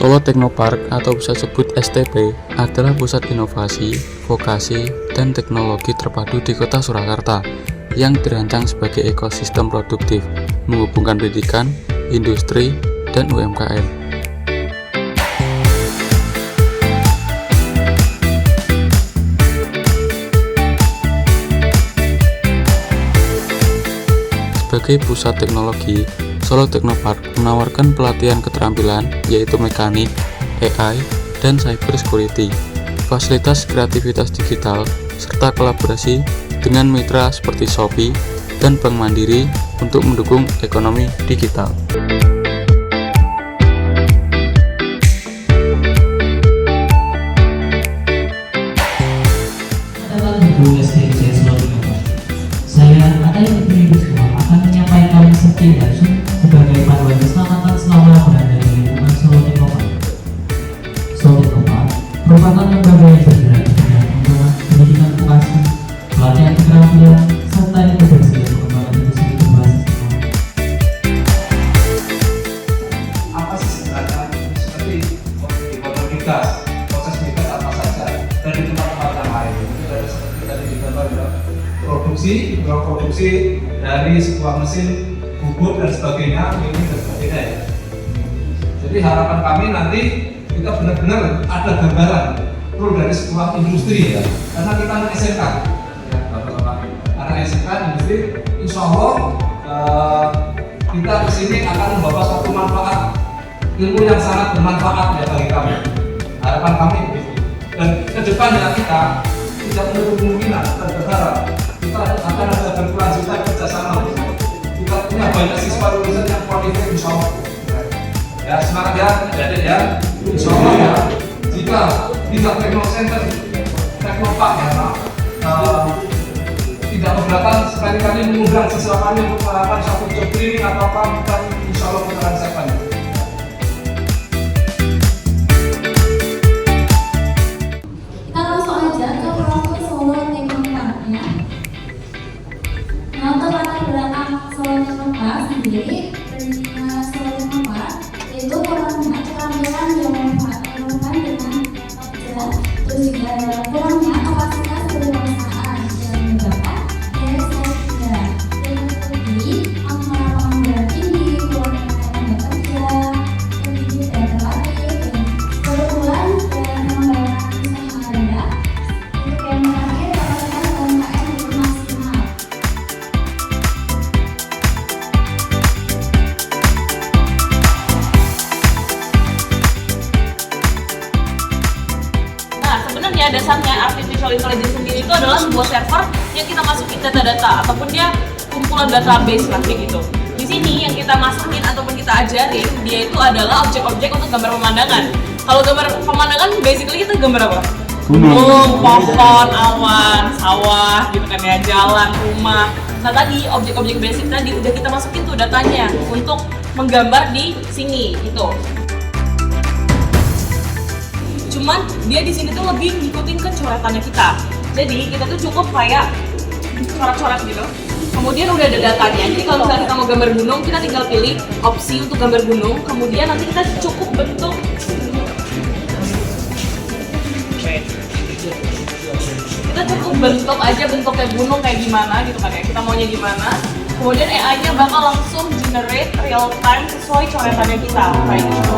Solo Technopark atau bisa sebut STP adalah pusat inovasi, vokasi, dan teknologi terpadu di kota Surakarta yang dirancang sebagai ekosistem produktif, menghubungkan pendidikan, industri, dan UMKM. Sebagai pusat teknologi, Solo Technopark menawarkan pelatihan keterampilan yaitu mekanik, AI, dan cyber security, fasilitas kreativitas digital, serta kolaborasi dengan mitra seperti Shopee dan Bank Mandiri untuk mendukung ekonomi digital. Saya ada yang terpilih semua akan menyampaikan seperti langsung sebagai panduan keselamatan selama berada di lingkungan Solo Technopark. Solo Technopark merupakan lembaga yang bergerak di bidang pengembangan pendidikan vokasi, pelatihan keterampilan, serta integrasi dan pengembangan industri berbasis teknologi. Apa sih sebenarnya seperti ekonomikas, proses migas apa saja dari tempat-tempat yang lain? Itu dari seperti tadi digambar ya. Produksi dari sebuah mesin bubut dan sebagainya, ini dan sebagainya ya. Jadi harapan kami nanti kita benar-benar ada gambaran role dari sebuah industri ya, karena kita anak SMK ya, Bapak-bapak, anak SMK industri, insya Allah kita kesini akan membawa suatu manfaat, ilmu yang sangat bermanfaat ya bagi kami. Harapan kami begitu. Dan kedepannya kita tidak menutup kemungkinan dan berharap kita akan ada berkelanjutan kerjasama. Kita punya banyak siswa lulusan yang kualifikasi insya Allah. Ya semangat ya, adik-adik ya. Insya Allah ya. Jika tidak Technocenter, Technopark ya, tidak keberatan sekali-kali mengundang siswa kami untuk melakukan satu job training atau apa, kita insya Allah kita akan siapkan. Kita langsung aja ke proses Solo Technopark-nya. Untuk latar belakang Solo Technopark sendiri, Solo Technopark itu kurangnya keterampilan yang relevan dengan kerja, terus juga kurangnya kapasitas perusahaan yang menyebabkan dari saya teknologi lapangan tinggi, kurangnya tenaga kerja, tinggi dan terlatih, dan kebetulan dan pengembangan usaha rendah. Untuk yang terakhir, kapasitas UMKM belum maksimal. Nah, sebenarnya dasarnya artificial intelligence sendiri itu adalah sebuah server yang kita masukin data-data ataupun dia kumpulan database lah kayak gitu. Di sini yang kita masukin ataupun kita ajarin dia itu adalah objek-objek untuk gambar pemandangan. Kalau gambar pemandangan basically kita gambar apa? Gunung, pohon, awan, sawah, gitu kan ya, jalan, rumah. Nah tadi objek-objek basic tadi udah kita masukin tuh datanya untuk menggambar di sini gitu. Cuman dia di sini tuh lebih ngikutin ke coretannya kita. Jadi kita tuh cukup kayak coret-coret gitu. Kemudian udah ada datanya. Jadi kalau misalnya kita mau gambar gunung, kita tinggal pilih opsi untuk gambar gunung. Kemudian nanti kita cukup bentuk. Kita cukup bentuk aja bentuknya gunung kayak gimana gitu kan ya. Kita maunya gimana. Kemudian AI-nya bakal langsung generate real time sesuai coretannya kita kayak gitu.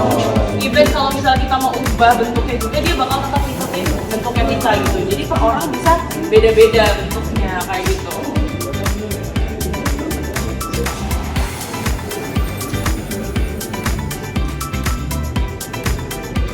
Even kalau misalnya kita mau ubah bentuknya juga dia bakal tetap ngikutin bentuknya kita gitu. Jadi per orang bisa beda-beda bentuknya kayak gitu.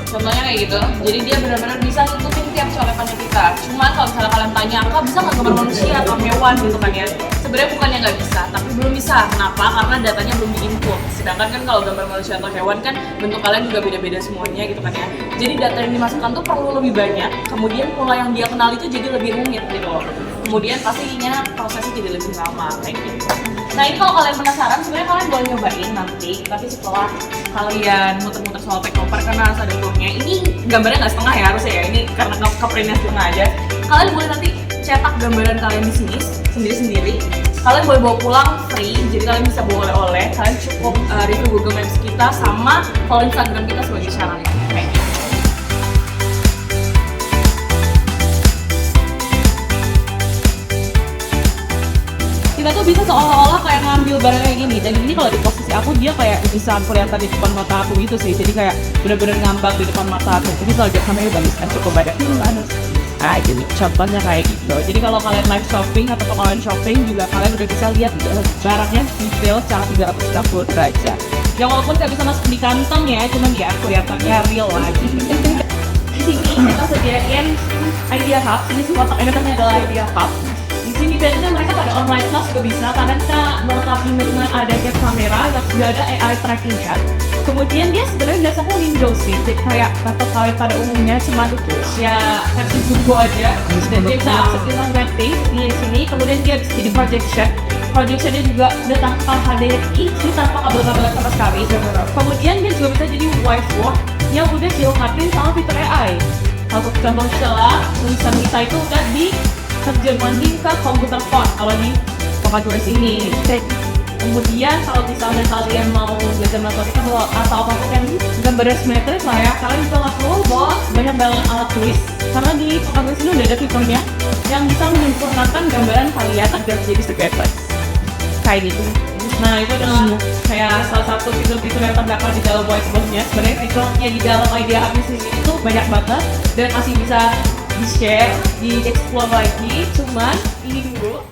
Contohnya kayak gitu. Jadi dia benar-benar bisa ngikutin tiap coretannya kita. Cuma kalau misalnya kalian tanya, "Kak, bisa nggak gambar manusia atau hewan?" gitu kan ya. Sebenarnya bukannya nggak bisa, tapi belum bisa. Kenapa? Karena datanya belum diinput. Sedangkan kan kalau gambar manusia atau hewan kan bentuk kalian juga beda-beda semuanya gitu kan ya. Jadi data yang dimasukkan tuh perlu lebih banyak. Kemudian pola yang dia kenal itu jadi lebih rumit gitu loh. Kemudian pastinya prosesnya jadi lebih lama kayak gitu. Nah ini kalau kalian penasaran, sebenarnya kalian boleh nyobain nanti. Tapi setelah kalian muter-muter soal Technopark karena harus ada tournya. Ini gambarnya nggak setengah ya harusnya ya. Ini karena ke-printnya setengah aja. Kalian boleh nanti cetak gambaran kalian di sini sendiri-sendiri. Kalian boleh bawa pulang free, jadi kalian bisa bawa oleh-oleh. Kalian cukup review Google Maps kita sama follow Instagram kita sebagai syaratnya. kita tuh bisa seolah-olah kayak ngambil barang kayak gini. Dan ini kalau di posisi aku dia kayak bisa kelihatan di depan mata aku gitu sih. Jadi kayak bener-bener ngambang di depan mata aku. Jadi kalau dia kameranya bagus kan cukup banyak panas. Nah jadi contohnya kayak gitu. Jadi kalau kalian live shopping atau online shopping juga kalian udah bisa lihat barangnya detail secara 360 derajat. Ya walaupun nggak bisa masuk di kantong ya, cuman ya kelihatannya real lah. Di sini kita sediain Idea Hub. Ini si kotak ini adalah Idea Hub. Di sini biasanya mereka pada online class juga bisa karena kita melengkapi dengan adanya kamera dan juga ada AI tracking-nya. Kemudian dia sebenarnya biasanya Windows sih, jadi kayak laptop kalian pada umumnya cuma ya versi Google aja. Dan dia bisa akses dengan web page di sini. Kemudian dia bisa jadi projection. Projectionnya juga udah tanpa HDMI, jadi tanpa kabel-kabel sama sekali. Kemudian dia juga bisa jadi whiteboard yang udah dilengkapi sama fitur AI. Kalau contoh celah, tulisan kita itu udah diterjemahin ke komputer font kalau di Papajuris ini. Kemudian kalau misalnya kalian mau belajar matematika atau apapun yang gambarnya simetris lah ya, kalian bisa nggak perlu bawa banyak alat tulis karena di Papajuris ini udah ada fiturnya yang bisa menyempurnakan gambaran kalian agar jadi simetris kayak gitu. Nah itu adalah kayak salah satu fitur-fitur yang terdapat di dalam whiteboardnya. Sebenarnya fiturnya di dalam Idea Hub ini itu banyak banget dan masih bisa di-share, di-explore lagi. Cuman ini dulu